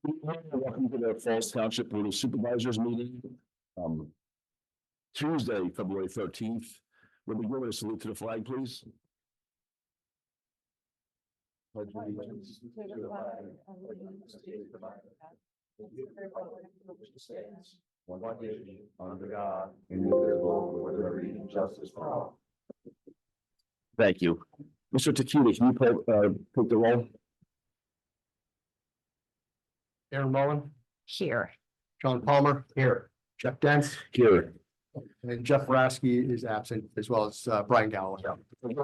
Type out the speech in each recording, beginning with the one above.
Welcome to the Falls Township Board of Supervisors meeting. Tuesday, February 13th. We'll begin with a salute to the flag, please. Pledge allegiance to the flag of the United States of America, one nation, under God, indivisible, with liberty and justice for all. Thank you. Mr. Takita, can you put the roll? Aaron Mullen, Here. John Palmer, here, Jeff Dence, Here. and Jeff Boraski is absent, as well as Brian Galloway. We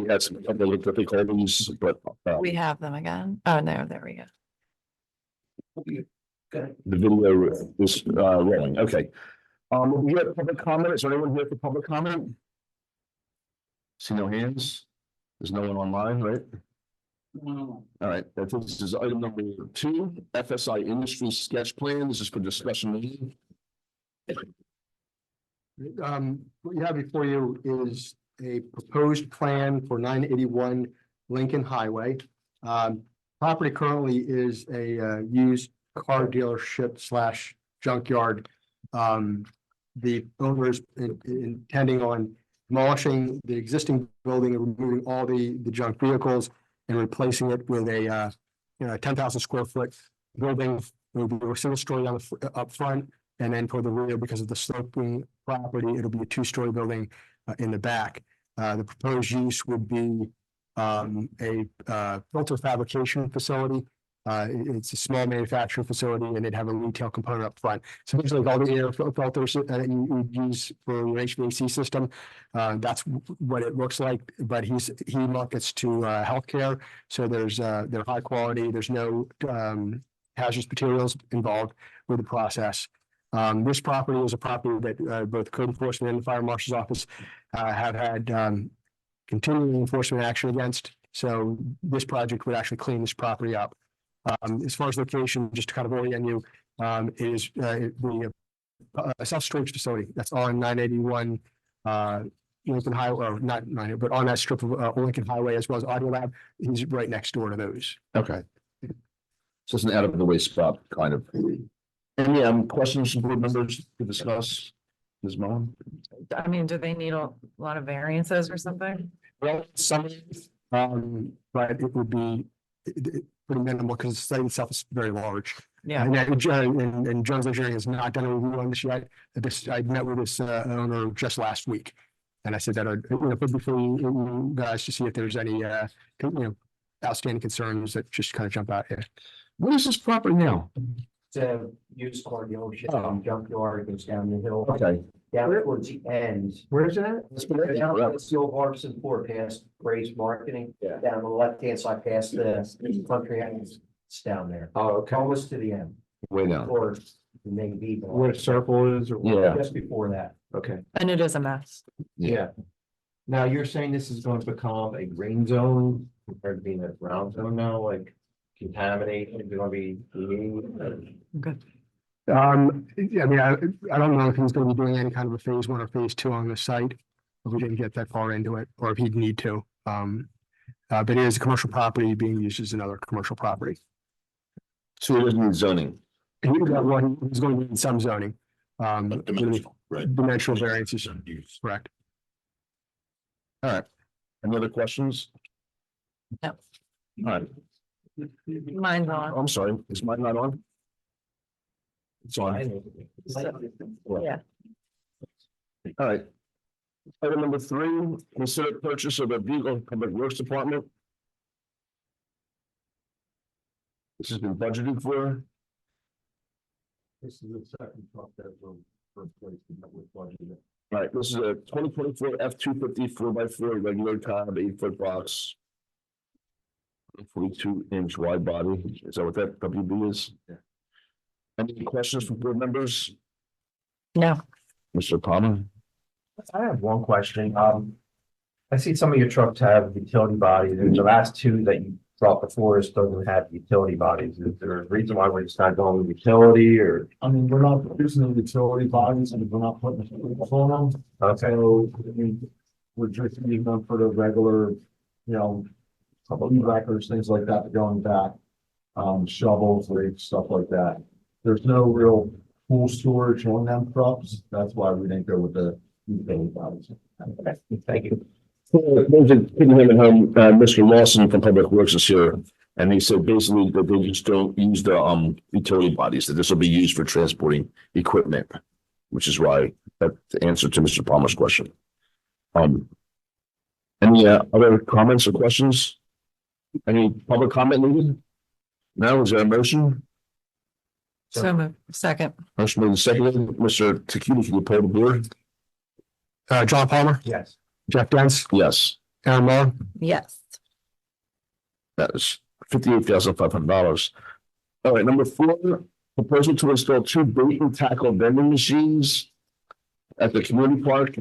had some couple of difficulties, but We have them again. Oh, no, there we go. the video is rolling. Okay. We have public comment. Is there anyone here for public comment? See no hands? There's no one online, right? All right, this is item number 2, FSI Industry Sketch Plan. This is for discussion meeting. What you have before you is a proposed plan for 981 Lincoln Highway. Property currently is a used car dealership / junkyard. The owner is intending on demolishing the existing building and removing all the junk vehicles and replacing it with a 10,000 square foot building. It will be a single story on the up front, and then for the rear, because of the sloping property, it'll be a 2-story building in the back. The proposed use would be a filter fabrication facility. It's a small manufacturing facility, and it'd have a retail component up front. So these are like all the air filters that you would use for an HVAC system. That's what it looks like, but he markets to healthcare. So they're high quality. There's no hazardous materials involved with the process. This property is a property that both code enforcement and the fire marshal's office have had continuing enforcement action against. So this project would actually clean this property up. As far as location, just to kind of orient you, is the self-storage facility that's on 981 Lincoln Highway, or not 9, but on that strip of Lincoln Highway, as well as Audio Lab. He's right next door to those. Okay. So it's an out of the way spot, kind of. Any questions from board members to discuss? Ms. Mullen? I mean, do they need a lot of variances or something? Well, some, but it would be pretty minimal because the site itself is very large. Yeah. And Jones Engineering has not done a review on this yet. I met with this owner just last week. And I said that I'd put before you guys to see if there's any outstanding concerns that just kind of jump out here. What is this property now? It's a used car dealership, junkyard, goes down the hill. Okay. Down towards the end. Where is that? Down towards the old Harbison Ford, past Gray's Marketing. Yeah. Down on the left-hand side, past the country house. It's down there. Oh, okay. Almost to the end. Way down. Or the main V. Where the circle is, or? Yeah. Just before that. Okay. And it is a mess. Yeah. Now, you're saying this is going to become a green zone compared to being a brown zone now, like contamination is going to be. Good. I mean, I don't know if he's going to be doing any kind of a phase 1 or phase 2 on the site. If we didn't get that far into it, or if he'd need to. But it is a commercial property being used as another commercial property. So it doesn't need zoning. And he's going to need some zoning. Dimensional, right? Dimensional variances, correct. All right. Any other questions? No. All right. Mine's Oh, on. I'm sorry. Is mine not on? It's on. Yeah. All right. Item number 3, consider purchase of a vehicle from Public Works Department. This has been budgeted for. This is the second truck that we're replacing that was budgeted. All right, this is a 2024 F-250 4x4 regular cab, 8-foot box. 42-inch wide body. Is that what that WB is? Yeah. Any questions from board members? No. Mr. Palmer? I have one question. I see some of your trucks have utility bodies, and the last 2 that you brought before us doesn't have utility bodies. Is there a reason why we're just not going with utility, or? I mean, we're not producing the utility bodies and we're not putting the phone on. Okay. So, I mean, we're just using them for the regular, records, things like that, going back. Shovels, rakes, stuff like that. There's no real pool storage on them trucks. That's why we didn't go with the utility bodies. Okay, thank you. Those that couldn't hear at home, Mr. Lawson from Public Works is here, and he said basically that they just don't use the utility bodies, that this will be used for transporting equipment, which is why that's the answer to Mr. Palmer's question. Any other comments or questions? Any public comment needed? No, is there a motion? So moved. Second. Motion made and seconded. Mr. Tequita, can you poll the board? John Palmer, Yes. Jeff Dance, Yes, Aaron Mullen, Yes. that is $58,500. All right, number 4, proposal to install 2 bait and tackle vending machines at the community park.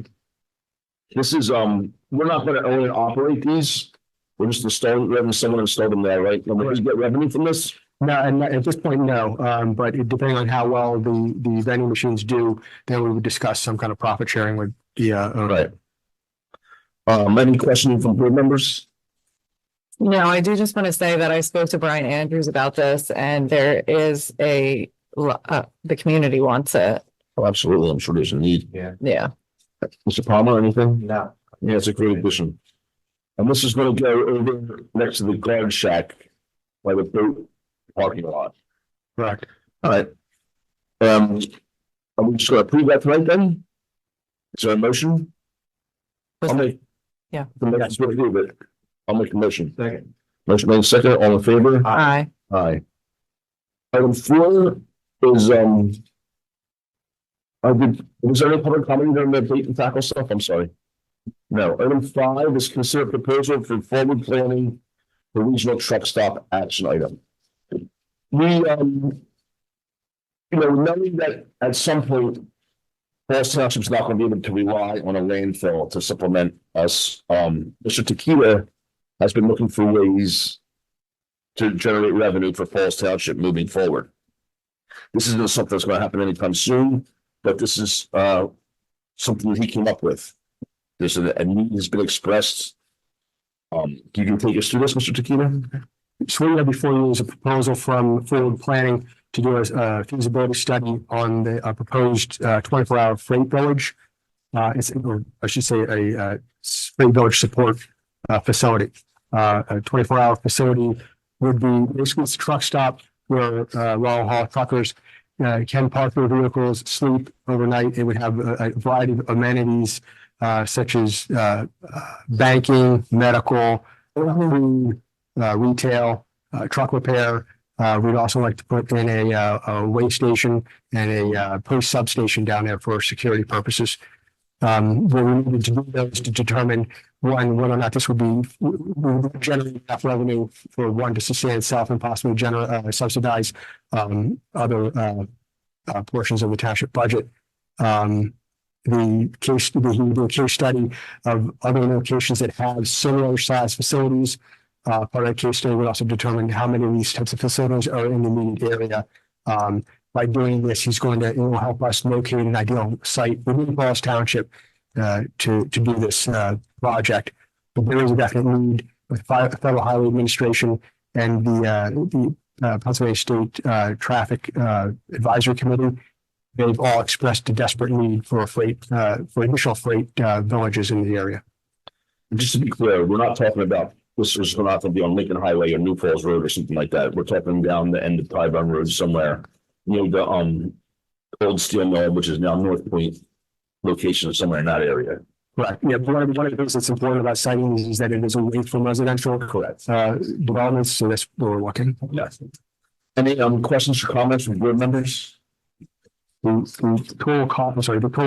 This is, we're not gonna own and operate these. We're just installing, someone installed them there, right? And we get revenue from this? No, and at this point, no, but depending on how well the vending machines do, then we would discuss some kind of profit sharing with the owner. Right. Any questions from board members? No, I do just want to say that I spoke to Brian Andrews about this and there is the community wants it. Oh, absolutely. I'm sure there's a need. Yeah. Mr. Palmer, anything? No. Yeah, it's a great addition. And this is gonna go over next to the guard shack by the boat parking lot. Correct. All right. Are we just gonna approve that tonight then? Is there a motion? I'll make. Yeah. The motion's to approve it. I'll make a motion. Second. Motion made second, all in favor? Aye. Aye. Item 4 is, was there any public comment on the bait and tackle stuff? I'm sorry. No. Item 5 is consider proposal for forward planning for regional truck stop action item. We, knowing that at some point, Falls Township's not going to be able to rely on a landfill to supplement us. Mr. Tequita has been looking for ways to generate revenue for Falls Township moving forward. This isn't something that's going to happen anytime soon, but this is something that he came up with. There's a need has been expressed. You can take us through this, Mr. Tequita? So what you have before you is a proposal from Forward Planning to do a feasibility study on the proposed 24-hour freight village. Or I should say a freight village support facility. A 24-hour facility would be basically it's a truck stop where long haul truckers can park their vehicles, sleep overnight. It would have a variety of amenities such as banking, medical, food, retail, truck repair. We'd also like to put in a weigh station and a post substation down there for security purposes. What we needed to do those to determine one, whether or not this would generate enough revenue for one to sustain itself and possibly subsidize other portions of the township budget. The case study of other locations that have similar size facilities. Part of that case study would also determine how many of these types of facilities are in the immediate area. By doing this, it will help us locate an ideal site within Falls Township to do this project. But there is a definite need with Federal Highway Administration and the Pennsylvania State Traffic Advisory Committee. They've all expressed a desperate need for additional freight villages in the area. Just to be clear, we're not talking about this is not going to be on Lincoln Highway or New Falls Road or something like that. We're talking down the end of Tyburn Road somewhere near the old steel mill, which is now North Point location somewhere in that area. Right. Yeah. One of the things that's important about siting is that it is away from residential developments. So that's where we're looking. Yes. Any questions or comments from board members? The total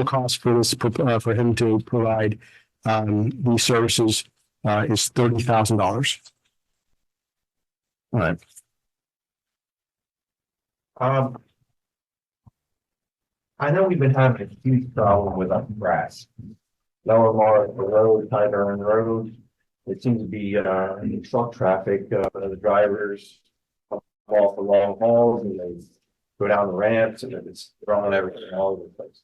cost for this for him to provide these services is $30,000. All right. I know we've been having a huge problem with grass. Lower Mark Road, Tyburn Road. It seems to be truck traffic. The drivers come off the long hauls and they go down the ramps and it's throwing everything all over the place.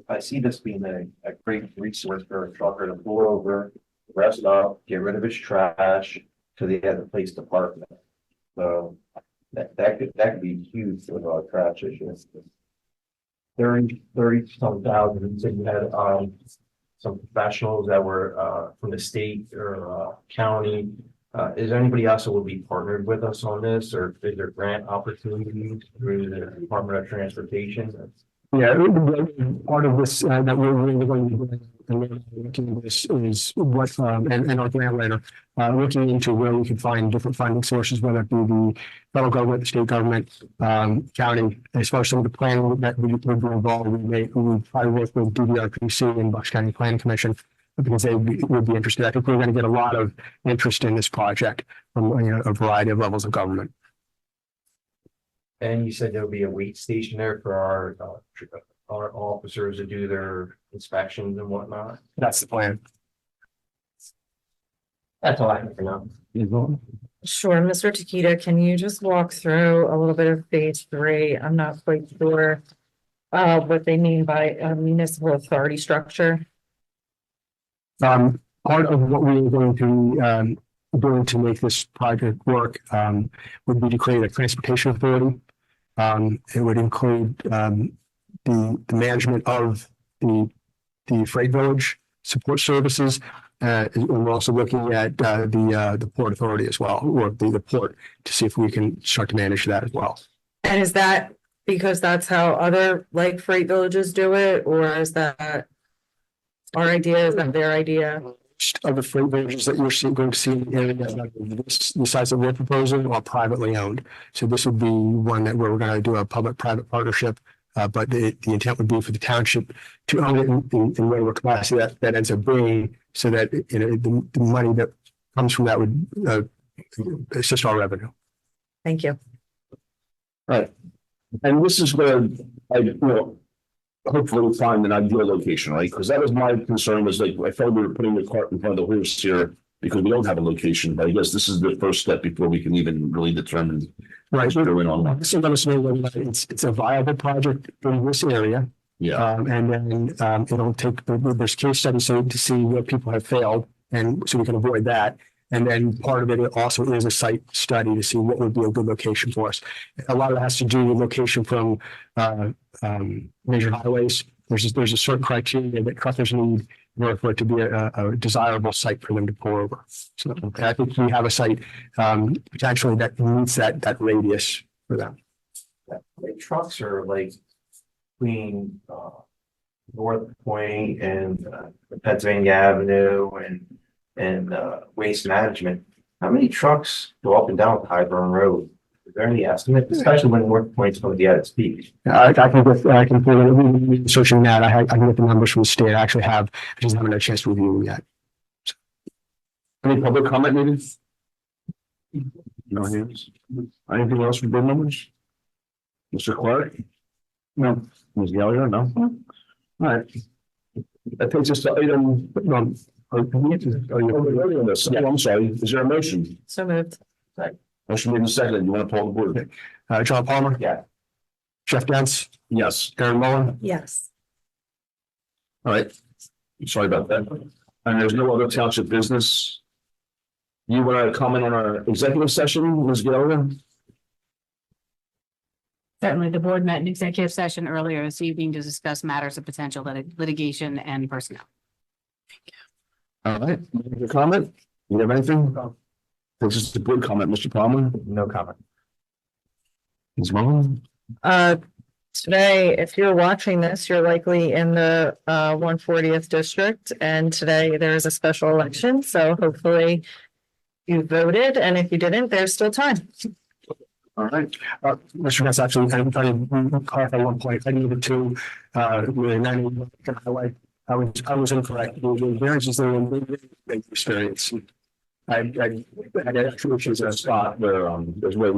I see this being a great resource for a trucker to pull over, rest up, get rid of his trash, so they have a place to park. that could be huge with our trash issues. 30 some thousand, so you had, some professionals that were, from the state or, county. Is there anybody else that will be partnered with us on this, or is there grant opportunities through the Department of Transportation? Yeah, part of this that we're really going to be doing, and we're looking at this is what, and our grant writer, looking into where we can find different funding sources, whether it be the federal government, the state government, county, as far as some of the planning that we would be involved, we probably work with DVRPC and Bucks County Planning Commission, because they would be interested. I think we're going to get a lot of interest in this project from a variety of levels of government. And you said there'll be a wait station there for our officers to do their inspections and whatnot. That's the plan. That's all I have for now. Sure, Mr. Takita, can you just walk through a little bit of phase 3? I'm not quite sure what they mean by a municipal authority structure. Part of what we are going to doing to make this project work would be to create a transportation authority. It would include the management of the freight village support services. And we're also looking at the port authority as well, or the port, to see if we can start to manage that as well. And is that because that's how other like freight villages do it, or is that our idea? Is that their idea? Of the freight villages that you're going to see in the area, the size that we're proposing are privately owned. So this would be one that where we're going to do a public-private partnership. But the intent would be for the township to own it in whatever capacity that ends up being, so that the money that comes from that would assist our revenue. Thank you. Right. And this is where hopefully we'll find an ideal location, right? Because that was my concern, was like, I felt we were putting the cart in front of the horse here because we don't have a location, but I guess this is the first step before we can even really determine. Right. What's going on. So let us know whether it's a viable project in this area. Yeah. And then it'll take, there's case studies to see where people have failed, and so we can avoid that. And then part of it also is a site study to see what would be a good location for us. A lot of it has to do with location from major highways. There's a certain criteria that truckers need in order for it to be a desirable site for them to pull over. So I think we have a site potentially that meets that radius for them. The trucks are like between North Point and Pennsylvania Avenue and Waste Management. How many trucks go up and down Highburn Road? Is there any estimate, especially when North Point's going to be at its peak? I can pull it, searching that. I can get the numbers from the state. I just haven't had a chance to review them yet. Any public comment needed? No hands. Anything else from board members? Mr. Clark? No. Ms. Gallagher? No. All right. That takes us to item. I'm sorry. Is there a motion? So moved. Motion made and seconded. You want to poll the board? John Palmer? Yeah. Jeff Dance? Yes. Erin Mullen? Yes. All right. Sorry about that. And there's no other township business. You want to comment on our executive session, Ms. Gallagher? Certainly, the board met in executive session earlier this evening to discuss matters of potential litigation and personnel. All right. Your comment? You have anything? This is the board comment, Mr. Palmer. No comment. Ms. Mullen? Today, if you're watching this, you're likely in the 140th district, and today there is a special election, so hopefully you voted, and if you didn't, there's still time. All right. Mr. Dance, actually, I'm trying to clarify one point. I needed to really 981 highway. I was incorrect. The variances there were big experience. I actually, which is a spot where there's really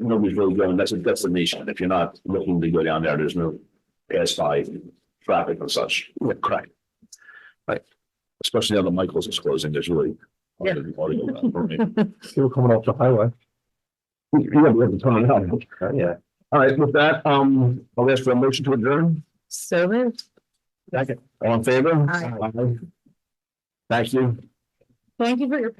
nobody's really going. That's a destination. If you're not looking to go down there, there's no pass-by traffic and such. Yeah, correct. Right. Especially now that Michael's is closing, there's really. Yeah. People coming off the highway. Yeah, we have to turn it on. Yeah. All right, with that, I'll ask for a motion to adjourn. So moved. Second. All in favor? Aye. Aye. Thank you. Thank you for your